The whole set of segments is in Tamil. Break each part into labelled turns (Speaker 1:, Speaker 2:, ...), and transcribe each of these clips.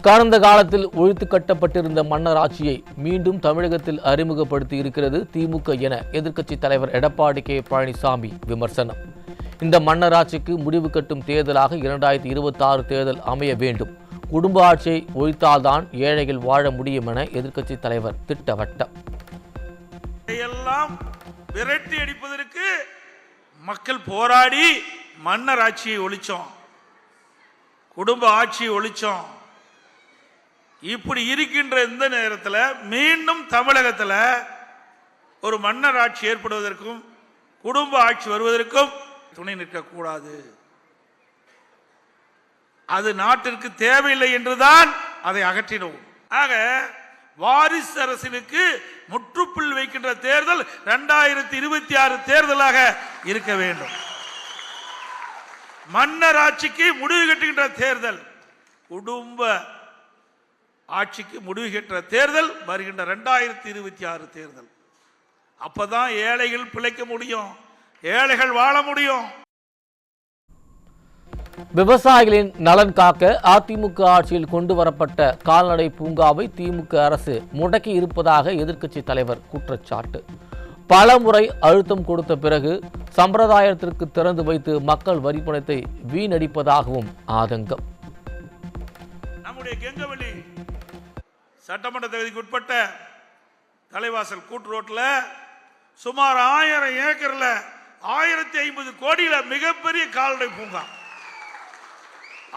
Speaker 1: கடந்த காலத்தில் ஒழித்து கட்டப்பட்டிருந்த மன்னர் ஆட்சியை மீண்டும் தமிழகத்தில் அறிமுகப்படுத்தி இருக்கிறது திமுக என எதிர்க்கட்சி தலைவர் எடப்பாடி கே பழனிசாமி விமர்சனம். இந்த மன்னர் ஆட்சிக்கு முடிவு கட்டும் தேர்தலாக 2026 தேர்தல் அமைய வேண்டும். குடும்ப ஆட்சியை ஒழித்தால்தான் ஏழைகள் வாழ முடியும் என எதிர்க்கட்சி தலைவர் திட்டவட்டம்.
Speaker 2: விரட்டி அடிப்பதற்கு மக்கள் போராடி மன்னர் ஆட்சியை ஒழிச்சோம், குடும்ப ஆட்சியை ஒழிச்சோம். இப்படி இருக்கின்ற இந்த நேரத்தில் மீண்டும் தமிழகத்தில் ஒரு மன்னர் ஆட்சி ஏற்படுவதற்கும் குடும்ப ஆட்சி வருவதற்கும் துணை நிற்கக்கூடாது. அது நாட்டிற்கு தேவையில்லை என்றுதான் அதை அகற்றினோம். ஆக வாரிசு அரசிற்கு முற்றுப்புள்ளி வைக்கின்ற தேர்தல் 2026 தேர்தலாக இருக்க வேண்டும். மன்னர் ஆட்சிக்கு முடிவு கட்டுகின்ற தேர்தல், குடும்ப ஆட்சிக்கு முடிவு கட்டுகின்ற தேர்தல் வருகின்ற 2026 தேர்தல். அப்பதான் ஏழைகள் பிழைக்க முடியும், ஏழைகள் வாழ முடியும்.
Speaker 1: விவசாயிகளின் நலன் காக்க அதிமுக ஆட்சியில் கொண்டு வரப்பட்ட கால்நடை பூங்காவை திமுக அரசு முடக்கி இருப்பதாக எதிர்க்கட்சி தலைவர் குற்றச்சாட்டு. பல முறை அழுத்தம் கொடுத்த பிறகு சம்பிரதாயத்திற்கு திறந்து வைத்து மக்கள் வரி பணத்தை வீணடிப்பதாகவும் ஆதங்கம்.
Speaker 2: நம்முடைய கெங்கவெளி சட்டமன்ற தொகுதிக்கு உட்பட்ட தலைவாசல் கூட்டு ரோட்டில் சுமார் 1000 ஏக்கர்ல 1050 கோடியில மிகப்பெரிய கால்நடை பூங்கா,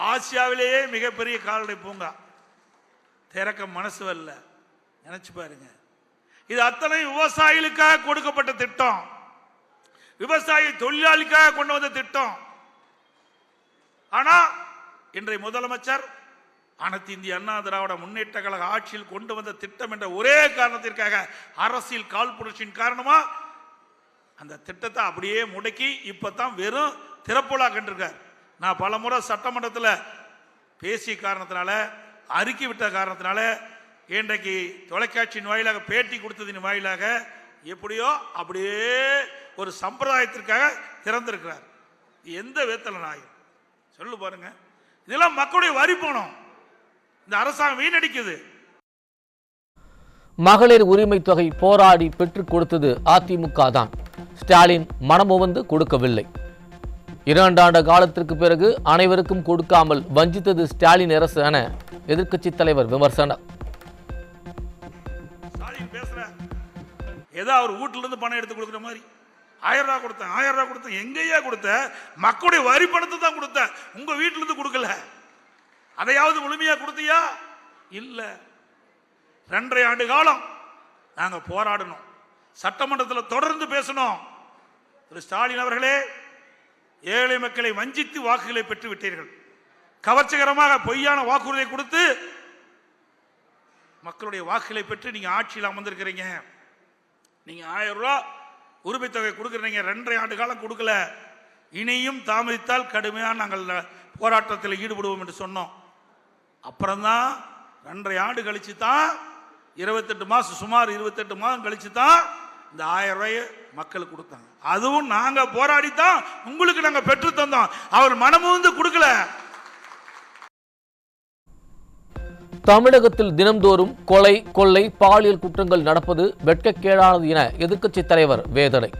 Speaker 2: ஆசியாவிலேயே மிகப்பெரிய கால்நடை பூங்கா திறக்க மனசு வரல. நினைச்சு பாருங்க, இது அத்தனை விவசாயிகளுக்காக கொடுக்கப்பட்ட திட்டம், விவசாய தொழிலாளிக்காக கொண்டு வந்த திட்டம். ஆனா இன்றைய முதலமைச்சர் அனைத்து இந்திய அண்ணா திராவிட முன்னேற்ற கழக ஆட்சியில் கொண்டு வந்த திட்டம் என்ற ஒரே காரணத்திற்காக, அரசியல் காழ்ப்புணர்ச்சியின் காரணமா அந்த திட்டத்தை அப்படியே முடக்கி இப்பதான் வெறும் திறப்புலா கண்டிருக்கார். நான் பல முறை சட்டமன்றத்தில் பேசிய காரணத்தினால, அறிக்கை விட்ட காரணத்தினால, இன்றைக்கு தொலைக்காட்சியின் வாயிலாக பேட்டி கொடுத்ததின் வாயிலாக எப்படியோ அப்படியே ஒரு சம்பிரதாயத்திற்காக திறந்திருக்கிறார். எந்த விதத்தில் நாயும் சொல்லு பாருங்க, இதெல்லாம் மக்களுடைய வரி பணம் இந்த அரசாங்கம் வீணடிக்குது.
Speaker 1: மகளிர் உரிமை தொகை போராடி பெற்றுக் கொடுத்தது அதிமுக தான். ஸ்டாலின் மனமுவந்து கொடுக்கவில்லை. 2 ஆண்டு காலத்திற்கு பிறகு அனைவருக்கும் கொடுக்காமல் வஞ்சித்தது ஸ்டாலின் அரசு என எதிர்க்கட்சி தலைவர் விமர்சனம்.
Speaker 2: ஏதோ அவர் வீட்டுல இருந்து பணம் எடுத்து கொடுக்குற மாதிரி 1000 ரூபாய் கொடுத்தேன், 1000 ரூபாய் கொடுத்தேன். எங்கேயா கொடுத்த? மக்களுடைய வரி பணத்தை தான் கொடுத்த, உங்க வீட்டுல இருந்து கொடுக்கல. அதையாவது முழுமையா கொடுத்தியா? இல்ல. 2.5 ஆண்டு காலம் நாங்க போராடணும், சட்டமன்றத்தில் தொடர்ந்து பேசணும். திரு ஸ்டாலின் அவர்களே, ஏழை மக்களை வஞ்சித்து வாக்குகளை பெற்று விட்டீர்கள். கவர்ச்சிகரமாக பொய்யான வாக்குறுதியை கொடுத்து மக்களுடைய வாக்குகளை பெற்று நீங்க ஆட்சியில் அமர்ந்திருக்கிறீங்க. நீங்க 1000 ரூபாய் உரிமை தொகை கொடுக்குறீங்க, 2.5 ஆண்டு காலம் கொடுக்கல. இனியும் தாமதித்தால் கடுமையாக நாங்கள் போராட்டத்தில் ஈடுபடுவோம் என்று சொன்னோம். அப்புறம்தான் 2.5 ஆண்டு கழிச்சு தான் 28 மாசம், சுமார் 28 மாதம் கழிச்சு தான் இந்த 1000 ரூபாயை மக்களுக்கு கொடுத்தாங்க. அதுவும் நாங்க போராடித்தான் உங்களுக்கு நாங்க பெற்று தந்தோம். அவர் மனமுந்து கொடுக்கல.
Speaker 1: தமிழகத்தில் தினம்தோறும் கொலை, கொள்ளை, பாலியல் குற்றங்கள் நடப்பது வெட்கக்கேடானது என எதிர்க்கட்சி தலைவர் வேதனை.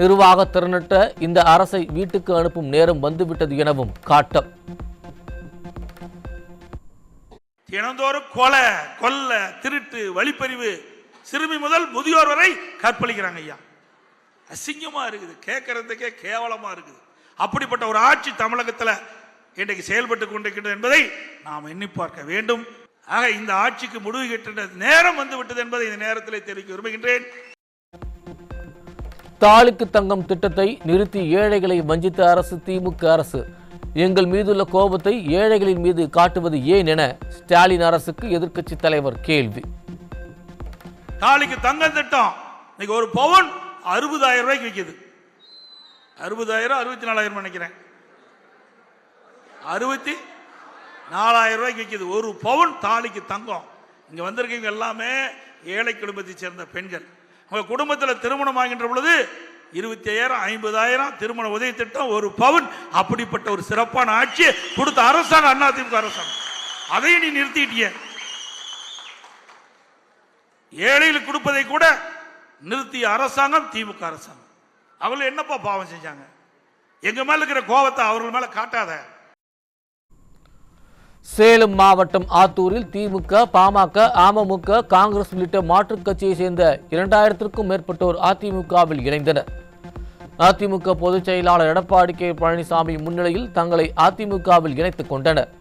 Speaker 1: நிர்வாக திறனற்ற இந்த அரசை வீட்டுக்கு அனுப்பும் நேரம் வந்துவிட்டது எனவும் காட்டம்.
Speaker 2: தினந்தோறும் கொலை, கொள்ளை, திருட்டு, வழிப்பறிவு, சிறுமி முதல் முதியோர் வரை கற்பழிக்கிறாங்க. ஐயா, அசிங்கமா இருக்குது, கேட்கறதுக்கே கேவலமா இருக்குது. அப்படிப்பட்ட ஒரு ஆட்சி தமிழகத்தில் இன்றைக்கு செயல்பட்டு கொண்டிருக்கிறது என்பதை நாம் எண்ணி பார்க்க வேண்டும். ஆக இந்த ஆட்சிக்கு முடிவு கட்டுகின்ற நேரம் வந்துவிட்டது என்பதை இந்த நேரத்தில் தெரிவிக்க விரும்புகின்றேன்.
Speaker 1: தாலிக்கு தங்கம் திட்டத்தை நிறுத்தி ஏழைகளை வஞ்சித்த அரசு திமுக அரசு. எங்கள் மீதுள்ள கோபத்தை ஏழைகளின் மீது காட்டுவது ஏன் என ஸ்டாலின் அரசுக்கு எதிர்க்கட்சி தலைவர் கேள்வி.
Speaker 2: தாலிக்கு தங்கம் திட்டம் இன்னைக்கு ஒரு பவுன் 60,000 ரூபாய்க்கு விற்கிது. 60,000 64,000 நினைக்கிறேன், 64,000 ரூபாய்க்கு விற்கிது ஒரு பவுன் தாலிக்கு தங்கம். இங்க வந்திருக்கீங்க எல்லாமே ஏழை குடும்பத்தை சேர்ந்த பெண்கள். உங்க குடும்பத்தில் திருமணம் ஆகின்ற பொழுது 25,000 50,000 திருமண உதவி திட்டம், ஒரு பவுன். அப்படிப்பட்ட ஒரு சிறப்பான ஆட்சியை கொடுத்த அரசாங்கம் அதிமுக அரசாங்கம். அதையும் நீ நிறுத்திட்டிய. ஏழைகளுக்கு கொடுப்பதை கூட நிறுத்திய அரசாங்கம் திமுக அரசாங்கம். அவர்கள் என்னப்பா பாவம் செஞ்சாங்க? எங்க மேல இருக்கிற கோபத்தை அவர்கள் மேல காட்டாத.
Speaker 1: சேலம் மாவட்டம் ஆத்தூரில் திமுக, பாமக, அமமுக, காங்கிரஸ் உள்ளிட்ட மாற்றுக் கட்சியை சேர்ந்த 2000க்கும் மேற்பட்டோர் அதிமுகவில் இணைந்தனர். அதிமுக பொதுச் செயலாளர் எடப்பாடி கே பழனிசாமி முன்னிலையில் தங்களை அதிமுகவில் இணைத்துக் கொண்டனர்.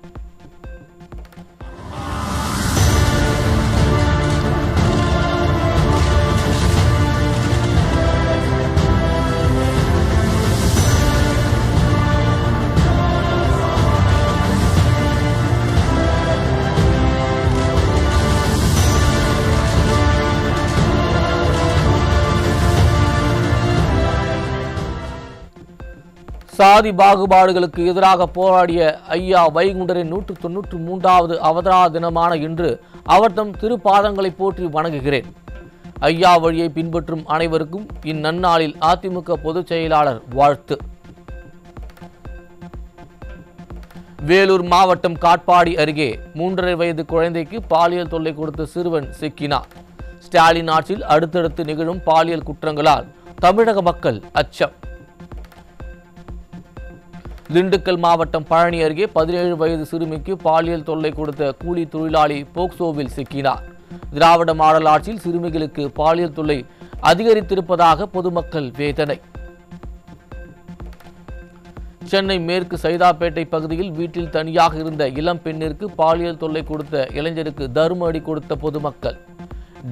Speaker 1: சாதி பாகுபாடுகளுக்கு எதிராக போராடிய ஐயா வைகுண்டரின் 193வது அவதார தினமான இன்று அவர்தம் திருப்பாதங்களை போற்றி வணங்குகிறேன். ஐயா வழியை பின்பற்றும் அனைவருக்கும் இந்நன்னாளில் அதிமுக பொதுச் செயலாளர் வாழ்த்து. வேலூர் மாவட்டம் காட்பாடி அருகே 3.5 வயது குழந்தைக்கு பாலியல் தொல்லை கொடுத்த சிறுவன் சிக்கினார். ஸ்டாலின் ஆட்சியில் அடுத்தடுத்து நிகழும் பாலியல் குற்றங்களால் தமிழக மக்கள் அச்சம். திண்டுக்கல் மாவட்டம் பழனி அருகே 17 வயது சிறுமிக்கு பாலியல் தொல்லை கொடுத்த கூலி தொழிலாளி போக்சோவில் சிக்கினார். திராவிட மாடல் ஆட்சியில் சிறுமிகளுக்கு பாலியல் தொல்லை அதிகரித்திருப்பதாக பொதுமக்கள் வேதனை. சென்னை மேற்கு சைதாப்பேட்டை பகுதியில் வீட்டில் தனியாக இருந்த இளம் பெண்ணிற்கு பாலியல் தொல்லை கொடுத்த இளைஞருக்கு தர்ம அடி கொடுத்த பொதுமக்கள்.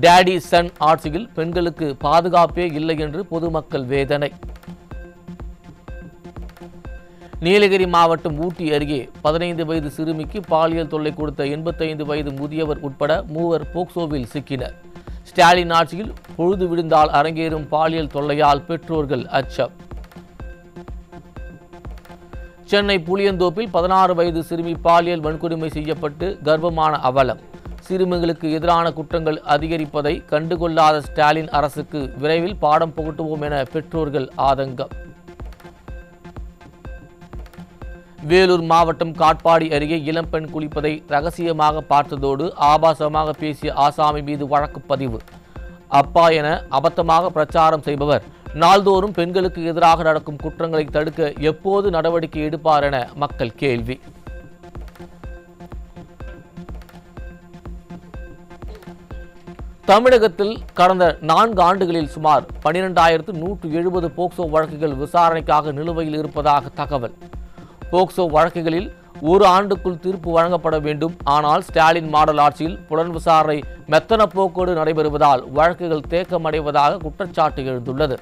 Speaker 1: டேடி சன் ஆட்சியில் பெண்களுக்கு பாதுகாப்பே இல்லை என்று பொதுமக்கள் வேதனை. நீலகிரி மாவட்டம் ஊட்டி அருகே 15 வயது சிறுமிக்கு பாலியல் தொல்லை கொடுத்த 85 வயது முதியவர் உட்பட 3 போக்சோவில் சிக்கினர். ஸ்டாலின் ஆட்சியில் பொழுது விழுந்தால் அரங்கேறும் பாலியல் தொல்லையால் பெற்றோர்கள் அச்சம். சென்னை புளியந்தோப்பில் 16 வயது சிறுமி பாலியல் வன்கொடுமை செய்யப்பட்டு கர்ப்பமான அவலம். சிறுமிகளுக்கு எதிரான குற்றங்கள் அதிகரிப்பதை கண்டுகொள்ளாத ஸ்டாலின் அரசுக்கு விரைவில் பாடம் புகட்டுவோம் என பெற்றோர்கள் ஆதங்கம். வேலூர் மாவட்டம் காட்பாடி அருகே இளம்பெண் குளிப்பதை ரகசியமாக பார்த்ததோடு ஆபாசமாக பேசிய ஆசாமி மீது வழக்கு பதிவு. அப்பா என அபத்தமாக பிரச்சாரம் செய்பவர் நாள்தோறும் பெண்களுக்கு எதிராக நடக்கும் குற்றங்களை தடுக்க எப்போது நடவடிக்கை எடுப்பார் என மக்கள் கேள்வி. தமிழகத்தில் கடந்த 4 ஆண்டுகளில் சுமார் 12,170 போக்சோ வழக்குகள் விசாரணைக்காக நிலுவையில் இருப்பதாக தகவல். போக்சோ வழக்குகளில் 1 ஆண்டுக்குள் தீர்ப்பு வழங்கப்பட வேண்டும். ஆனால் ஸ்டாலின் மாடல் ஆட்சியில் புலன் விசாரணை மெத்தன போக்கோடு நடைபெறுவதால் வழக்குகள் தேக்கமடைவதாக குற்றச்சாட்டு எழுந்துள்ளது.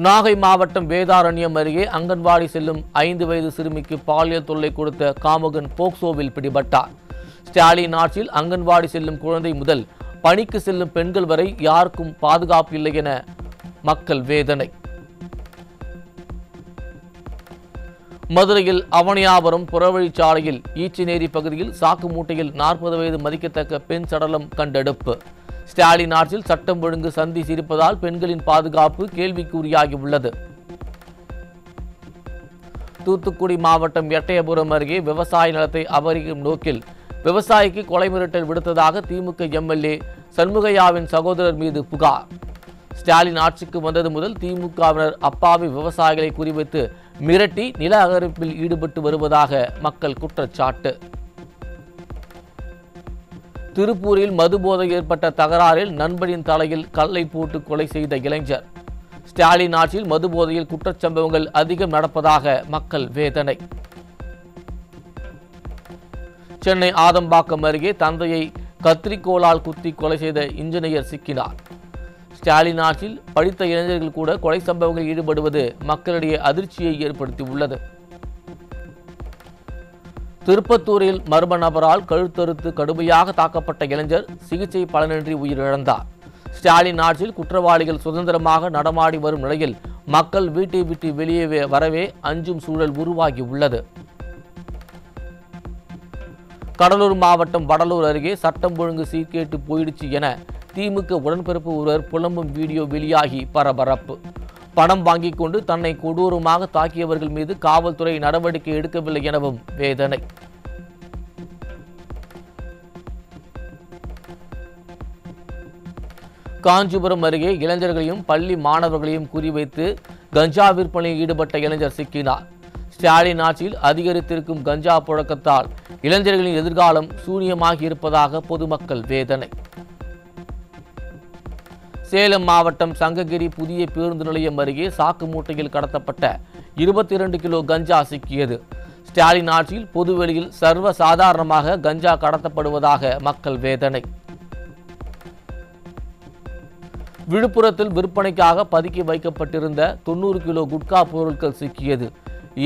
Speaker 1: நாகை மாவட்டம் வேதாரண்யம் அருகே அங்கன்வாடி செல்லும் 5 வயது சிறுமிக்கு பாலியல் தொல்லை கொடுத்த காமுகன் போக்சோவில் பிடிபட்டார். ஸ்டாலின் ஆட்சியில் அங்கன்வாடி செல்லும் குழந்தை முதல் பணிக்கு செல்லும் பெண்கள் வரை யாருக்கும் பாதுகாப்பு இல்லை என மக்கள் வேதனை. மதுரையில் அவனியாபுரம் புறவழிச்சாலையில் ஈச்சிநேரி பகுதியில் சாக்கு மூட்டையில் 40 வயது மதிக்கத்தக்க பெண் சடலம் கண்டெடுப்பு. ஸ்டாலின் ஆட்சியில் சட்டம் ஒழுங்கு சந்தி சிரிப்பதால் பெண்களின் பாதுகாப்பு கேள்விக்குறியாகி உள்ளது. தூத்துக்குடி மாவட்டம் எட்டயபுரம் அருகே விவசாய நிலத்தை அபகரிக்கும் நோக்கில் விவசாயிக்கு கொலை மிரட்டல் விடுத்ததாக திமுக எம்எல்ஏ சண்முகையாவின் சகோதரர் மீது புகார். ஸ்டாலின் ஆட்சிக்கு வந்தது முதல் திமுகவினர் அப்பாவி விவசாயிகளை குறிவைத்து மிரட்டி நில அகரிப்பில் ஈடுபட்டு வருவதாக மக்கள் குற்றச்சாட்டு. திருப்பூரில் மதுபோதை ஏற்பட்ட தகராறில் நண்பனின் தலையில் கல்லை போட்டு கொலை செய்த இளைஞர். ஸ்டாலின் ஆட்சியில் மதுபோதையில் குற்றச்சம்பவங்கள் அதிகம் நடப்பதாக மக்கள் வேதனை. சென்னை ஆதம்பாக்கம் அருகே தந்தையை கத்திரிக்கோளால் குத்தி கொலை செய்த இன்ஜினியர் சிக்கினார். ஸ்டாலின் ஆட்சியில் படித்த இளைஞர்கள் கூட கொலை சம்பவங்களில் ஈடுபடுவது மக்களிடையே அதிர்ச்சியை ஏற்படுத்தியுள்ளது. திருப்பத்தூரில் மர்ம நபரால் கழுத்தறுத்து கடுமையாக தாக்கப்பட்ட இளைஞர் சிகிச்சை பலனின்றி உயிரிழந்தார். ஸ்டாலின் ஆட்சியில் குற்றவாளிகள் சுதந்திரமாக நடமாடி வரும் நிலையில் மக்கள் வீட்டை விட்டு வெளியே வரவே அஞ்சும் சூழல் உருவாகியுள்ளது. கடலூர் மாவட்டம் வடலூர் அருகே சட்டம் ஒழுங்கு சீர்கேட்டு போயிடுச்சு என திமுக உடன்பிறப்பு ஒருவர் புலம்பும் வீடியோ வெளியாகி பரபரப்பு. பணம் வாங்கிக் கொண்டு தன்னை கொடூரமாக தாக்கியவர்கள் மீது காவல்துறை நடவடிக்கை எடுக்கவில்லை எனவும் வேதனை. காஞ்சிபுரம் அருகே இளைஞர்களையும் பள்ளி மாணவர்களையும் குறிவைத்து கஞ்சா விற்பனையில் ஈடுபட்ட இளைஞர் சிக்கினார். ஸ்டாலின் ஆட்சியில் அதிகரித்திருக்கும் கஞ்சா புழக்கத்தால் இளைஞர்களின் எதிர்காலம் சூனியமாகி இருப்பதாக பொதுமக்கள் வேதனை. சேலம் மாவட்டம் சங்ககிரி புதிய பேருந்து நிலையம் அருகே சாக்கு மூட்டையில் கடத்தப்பட்ட 22 கிலோ கஞ்சா சிக்கியது. ஸ்டாலின் ஆட்சியில் பொதுவெளியில் சர்வ சாதாரணமாக கஞ்சா கடத்தப்படுவதாக மக்கள் வேதனை. விழுப்புரத்தில் விற்பனைக்காக பதுக்கி வைக்கப்பட்டிருந்த 90 கிலோ குட்கா பொருட்கள் சிக்கியது.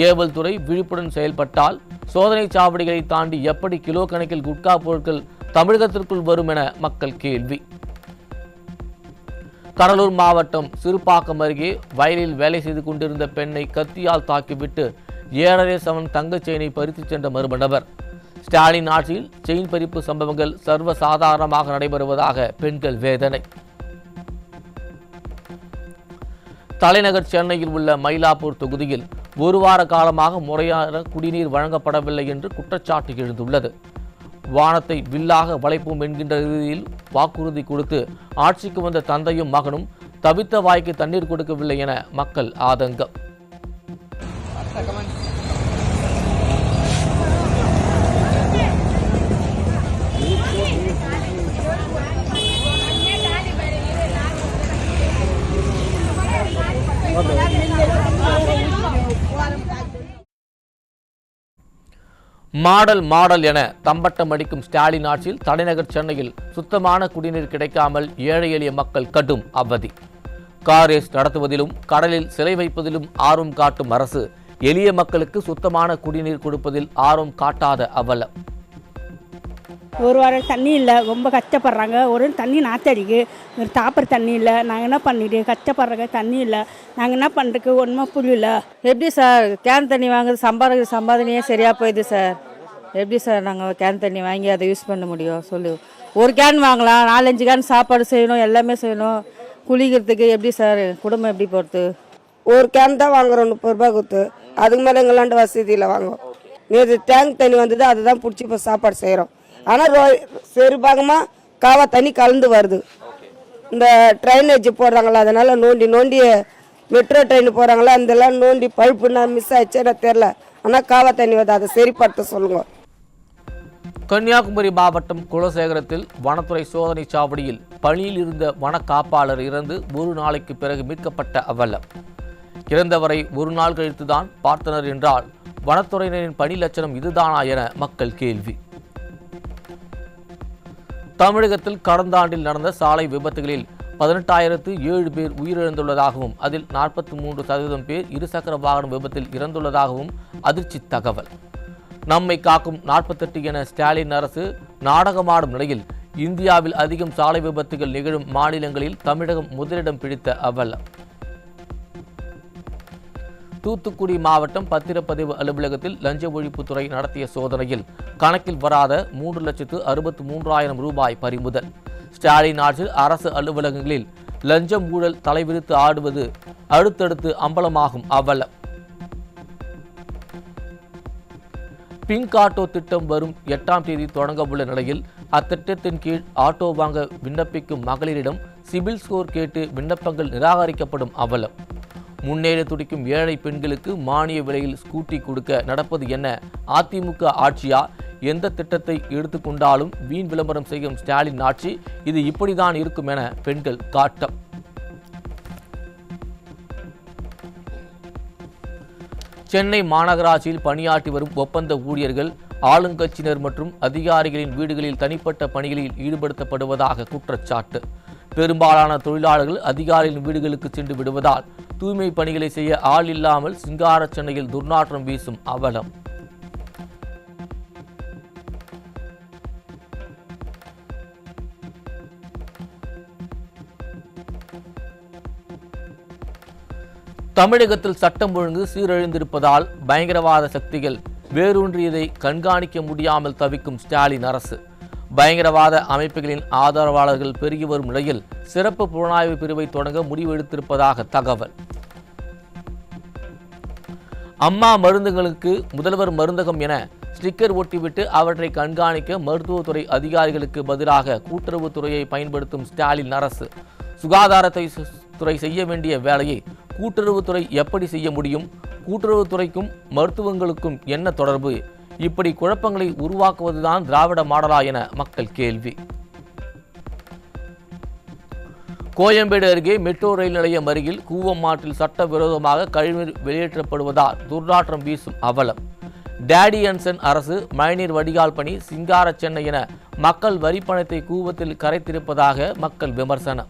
Speaker 1: ஏவல் துறை விழிப்புடன் செயல்பட்டால் சோதனை சாவடிகளை தாண்டி எப்படி கிலோ கணக்கில் குட்கா பொருட்கள் தமிழகத்திற்குள் வரும் என மக்கள் கேள்வி. கடலூர் மாவட்டம் சிறுபாக்கம் அருகே வயலில் வேலை செய்து கொண்டிருந்த பெண்ணை கத்தியால் தாக்கிவிட்டு 7.5 சவரன் தங்கச் செயினை பறித்துச் சென்ற மர்ம நபர். ஸ்டாலின் ஆட்சியில் செயின் பறிப்பு சம்பவங்கள் சர்வ சாதாரணமாக நடைபெறுவதாக பெண்கள் வேதனை. தலைநகர் சென்னையில் உள்ள மயிலாப்பூர் தொகுதியில் ஒரு வார காலமாக முறையான குடிநீர் வழங்கப்படவில்லை என்று குற்றச்சாட்டு எழுந்துள்ளது. வானத்தை வில்லாக வளைப்போம் என்கின்ற ரீதியில் வாக்குறுதி கொடுத்து ஆட்சிக்கு வந்த தந்தையும் மகனும் தவித்த வாய்க்கு தண்ணீர் கொடுக்கவில்லை என மக்கள் ஆதங்கம். மாடல் என தம்பட்டம் அடிக்கும் ஸ்டாலின் ஆட்சியில் தலைநகர் சென்னையில் சுத்தமான குடிநீர் கிடைக்காமல் ஏழை எளிய மக்கள் கடும் அவதி. கார் ரேஸ் நடத்துவதிலும் கடலில் சிலை வைப்பதிலும் ஆர்வம் காட்டும் அரசு எளிய மக்களுக்கு சுத்தமான குடிநீர் கொடுப்பதில் ஆர்வம் காட்டாத அவலம்.
Speaker 3: ஒரு வாரம் தண்ணி இல்லை, ரொம்ப கஷ்டப்படுறாங்க. ஒரு தண்ணி நாத்தடிக்கு சாப்பிட்ற தண்ணி இல்லை. நாங்கள் என்ன பண்ணிட்டு கஷ்டப்படுறாங்க, தண்ணி இல்லை. நாங்கள் என்ன பண்ணுறதுக்கு ஒன்றுமே புரியல.
Speaker 4: எப்படி சார் கேன் தண்ணி வாங்குறது சம்பாதனையே சரியாக போயிடுது சார். எப்படி சார் நாங்கள் கேன் தண்ணி வாங்கி அதை யூஸ் பண்ண முடியும் சொல்லு. ஒரு கேன் வாங்கலாம், 4-5 கேன் சாப்பாடு செய்யணும், எல்லாமே செய்யணும். குளிக்கிறதுக்கு எப்படி சார் குடும்பம் எப்படி போகிறது?
Speaker 5: ஒரு கேன் தான் வாங்குறோம் 30 ரூபாய் கொடுத்து. அதுக்கு மேலே எங்களாண்ட வசதியில் வாங்குவோம். நேற்று டேங்க் தண்ணி வந்தது, அதுதான் பிடிச்சி இப்போ சாப்பாடு செய்கிறோம். ஆனால் பெரும்பாகமாக காவா தண்ணி கலந்து வருது. இந்த ட்ரைனேஜ் போடுறாங்களா, அதனால் நோண்டி மெட்ரோ ட்ரெயின் போகிறாங்களா, அதெல்லாம் நோண்டி பழுப்புன்னா மிஸ் ஆயிடுச்சுன்னா தெரில. ஆனால் காவா தண்ணி வருது, அதை சரிப்படுத்த சொல்லுங்க.
Speaker 1: கன்னியாகுமரி மாவட்டம் குலசேகரத்தில் வனத்துறை சோதனை சாவடியில் பணியில் இருந்த வன காப்பாளர் இறந்து ஒரு நாளைக்கு பிறகு மீட்கப்பட்ட அவலம். இறந்தவரை ஒரு நாள் கழித்துதான் பார்த்தனர் என்றால் வனத்துறையினரின் பணி லட்சணம் இதுதானா என மக்கள் கேள்வி. தமிழகத்தில் கடந்த ஆண்டில் நடந்த சாலை விபத்துகளில் 18,007 பேர் உயிரிழந்துள்ளதாகவும் அதில் 43% பேர் இருசக்கர வாகன விபத்தில் இறந்துள்ளதாகவும் அதிர்ச்சி தகவல். நம்மை காக்கும் 48 என ஸ்டாலின் அரசு நாடகமாடும் நிலையில் இந்தியாவில் அதிகம் சாலை விபத்துகள் நிகழும் மாநிலங்களில் தமிழகம் முதலிடம் பிடித்த அவலம். தூத்துக்குடி மாவட்டம் பத்திரப்பதிவு அலுவலகத்தில் லஞ்ச ஒழிப்புத்துறை நடத்திய சோதனையில் கணக்கில் வராத 3,63,000 ரூபாய் பறிமுதல். ஸ்டாலின் ஆட்சியில் அரசு அலுவலகங்களில் லஞ்சம் ஊழல் தலைவிரித்து ஆடுவது அடுத்தடுத்து அம்பலமாகும் அவலம். பிங்க் ஆட்டோ திட்டம் வரும் 8ஆம் தேதி தொடங்க உள்ள நிலையில் அத்திட்டத்தின் கீழ் ஆட்டோ வாங்க விண்ணப்பிக்கும் மகளிரிடம் சிபில் ஸ்கோர் கேட்டு விண்ணப்பங்கள் நிராகரிக்கப்படும் அவலம். முன்னேற துடிக்கும் ஏழை பெண்களுக்கு மானிய விலையில் ஸ்கூட்டி கொடுக்க நடப்பது என்ன அதிமுக ஆட்சியா? எந்த திட்டத்தை எடுத்துக்கொண்டாலும் வீண் விளம்பரம் செய்யும் ஸ்டாலின் ஆட்சி இது இப்படிதான் இருக்கும் என பெண்கள் காட்டம். சென்னை மாநகராட்சியில் பணியாற்றி வரும் ஒப்பந்த ஊழியர்கள் ஆளுங்கட்சியினர் மற்றும் அதிகாரிகளின் வீடுகளில் தனிப்பட்ட பணிகளில் ஈடுபடுத்தப்படுவதாக குற்றச்சாட்டு. பெரும்பாலான தொழிலாளர்கள் அதிகாரிகளின் வீடுகளுக்கு சென்று விடுவதால் தூய்மை பணிகளை செய்ய ஆள் இல்லாமல் சிங்கார சென்னையில் துர்நாற்றம் வீசும் அவலம். தமிழகத்தில் சட்டம் ஒழுங்கு சீரழிந்திருப்பதால் பயங்கரவாத சக்திகள் வேரூன்றியதை கண்காணிக்க முடியாமல் தவிக்கும் ஸ்டாலின் அரசு. பயங்கரவாத அமைப்புகளின் ஆதரவாளர்கள் பெருகி வரும் நிலையில் சிறப்பு புலனாய்வு பிரிவை தொடங்க முடிவெடுத்திருப்பதாக தகவல். அம்மா மருந்துகளுக்கு முதல்வர் மருந்தகம் என ஸ்டிக்கர் ஒட்டிவிட்டு அவற்றை கண்காணிக்க மருத்துவத்துறை அதிகாரிகளுக்கு பதிலாக கூட்டுறவுத்துறையை பயன்படுத்தும் ஸ்டாலின் அரசு சுகாதாரத்துறை செய்ய வேண்டிய வேலையை கூட்டுறவுத்துறை எப்படி செய்ய முடியும்? கூட்டுறவுத்துறைக்கும் மருத்துவங்களுக்கும் என்ன தொடர்பு? இப்படி குழப்பங்களை உருவாக்குவதுதான் திராவிட மாடலா என மக்கள் கேள்வி. கோயம்பேடு அருகே மெட்ரோ ரயில் நிலையம் அருகில் கூவமாற்றில் சட்டவிரோதமாக கழிவுநீர் வெளியேற்றப்படுவதால் துர்நாற்றம் வீசும் அவலம். டேடி அன்சன் அரசு மழைநீர் வடிகால் பணி சிங்கார சென்னை என மக்கள் வரிப்பணத்தை கூவத்தில் கரைத்திருப்பதாக மக்கள் விமர்சனம்.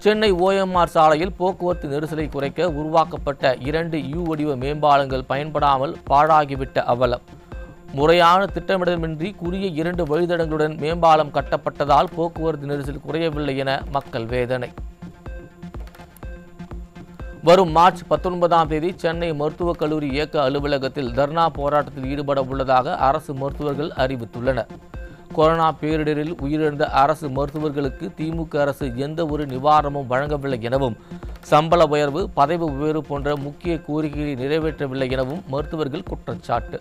Speaker 1: சென்னை OMR சாலையில் போக்குவரத்து நெரிசலை குறைக்க உருவாக்கப்பட்ட 2 U வடிவ மேம்பாலங்கள் பயன்படாமல் பாழாகிவிட்ட அவலம். முறையான திட்டமிடலின்றி குறுகிய 2 வழித்தடங்களுடன் மேம்பாலம் கட்டப்பட்டதால் போக்குவரத்து நெரிசல் குறையவில்லை என மக்கள் வேதனை. வரும் மார்ச் 19ஆம் தேதி சென்னை மருத்துவக் கல்லூரி இயக்க அலுவலகத்தில் தர்ணா போராட்டத்தில் ஈடுபட உள்ளதாக அரசு மருத்துவர்கள் அறிவித்துள்ளனர். கொரோனா பேரிடரில் உயிரிழந்த அரசு மருத்துவர்களுக்கு திமுக அரசு எந்த ஒரு நிவாரணமும் வழங்கவில்லை எனவும், சம்பள உயர்வு, பதவி உயர்வு போன்ற முக்கிய கோரிக்கைகளை நிறைவேற்றவில்லை எனவும் மருத்துவர்கள் குற்றச்சாட்டு.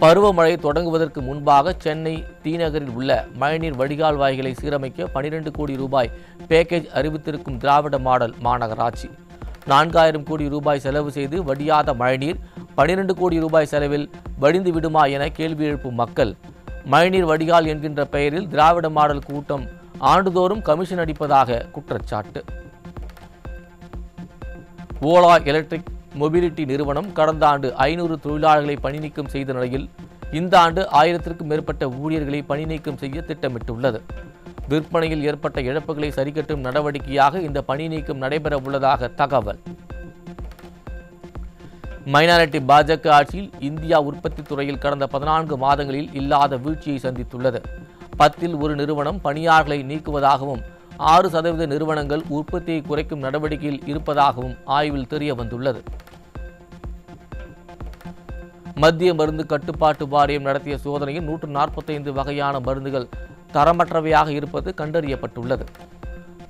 Speaker 1: பருவமழை தொடங்குவதற்கு முன்பாக சென்னை தீநகரில் உள்ள மழைநீர் வடிகால் வாய்களை சீரமைக்க 12 கோடி ரூபாய் பேக்கேஜ் அறிவித்திருக்கும் திராவிட மாடல் மாநகராட்சி 4000 கோடி ரூபாய் செலவு செய்து வடியாத மழைநீர் 12 கோடி ரூபாய் செலவில் வடிந்து விடுமா என கேள்வி எழுப்பும் மக்கள், மழைநீர் வடிகால் என்கின்ற பெயரில் திராவிட மாடல் கூட்டம் ஆண்டுதோறும் கமிஷன் அடிப்பதாக குற்றச்சாட்டு. ஓலா எலக்ட்ரிக் மொபிலிட்டி நிறுவனம் கடந்த ஆண்டு 500 தொழிலாளர்களை பணிநீக்கம் செய்த நிலையில் இந்த ஆண்டு 1000க்கும் மேற்பட்ட ஊழியர்களை பணிநீக்கம் செய்ய திட்டமிட்டுள்ளது. விற்பனையில் ஏற்பட்ட இழப்புகளை சரிக்கட்டும் நடவடிக்கையாக இந்த பணிநீக்கம் நடைபெற உள்ளதாக தகவல். மைனாரிட்டி பாஜக ஆட்சியில் இந்தியா உற்பத்தி துறையில் கடந்த 14 மாதங்களில் இல்லாத வீழ்ச்சியை சந்தித்துள்ளது. 10இல் 1 நிறுவனம் பணியாளர்களை நீக்குவதாகவும் 6% நிறுவனங்கள் உற்பத்தியை குறைக்கும் நடவடிக்கையில் இருப்பதாகவும் ஆய்வில் தெரிய வந்துள்ளது. மத்திய மருந்து கட்டுப்பாட்டு வாரியம் நடத்திய சோதனையில் 145 வகையான மருந்துகள் தரமற்றவையாக இருப்பது கண்டறியப்பட்டுள்ளது.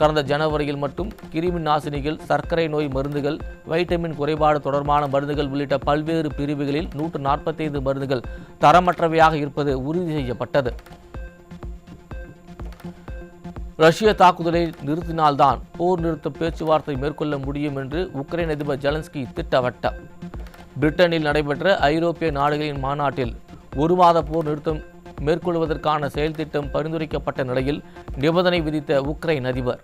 Speaker 1: கடந்த ஜனவரியில் மட்டும் கிருமி நாசினிகள், சர்க்கரை நோய் மருந்துகள், வைட்டமின் குறைபாடு தொடர்பான மருந்துகள் உள்ளிட்ட பல்வேறு பிரிவுகளில் 145 மருந்துகள் தரமற்றவையாக இருப்பது உறுதி செய்யப்பட்டது. ரஷ்ய தாக்குதலை நிறுத்தினால்தான் போர் நிறுத்த பேச்சுவார்த்தை மேற்கொள்ள முடியும் என்று உக்ரைன் அதிபர் ஜெலன்ஸ்கி திட்டவட்டம். பிரிட்டனில் நடைபெற்ற ஐரோப்பிய நாடுகளின் மாநாட்டில் 1 மாத போர் நிறுத்தம் மேற்கொள்வதற்கான செயல் திட்டம் பரிந்துரைக்கப்பட்ட நிலையில் நிபந்தனை விதித்த உக்ரைன் அதிபர்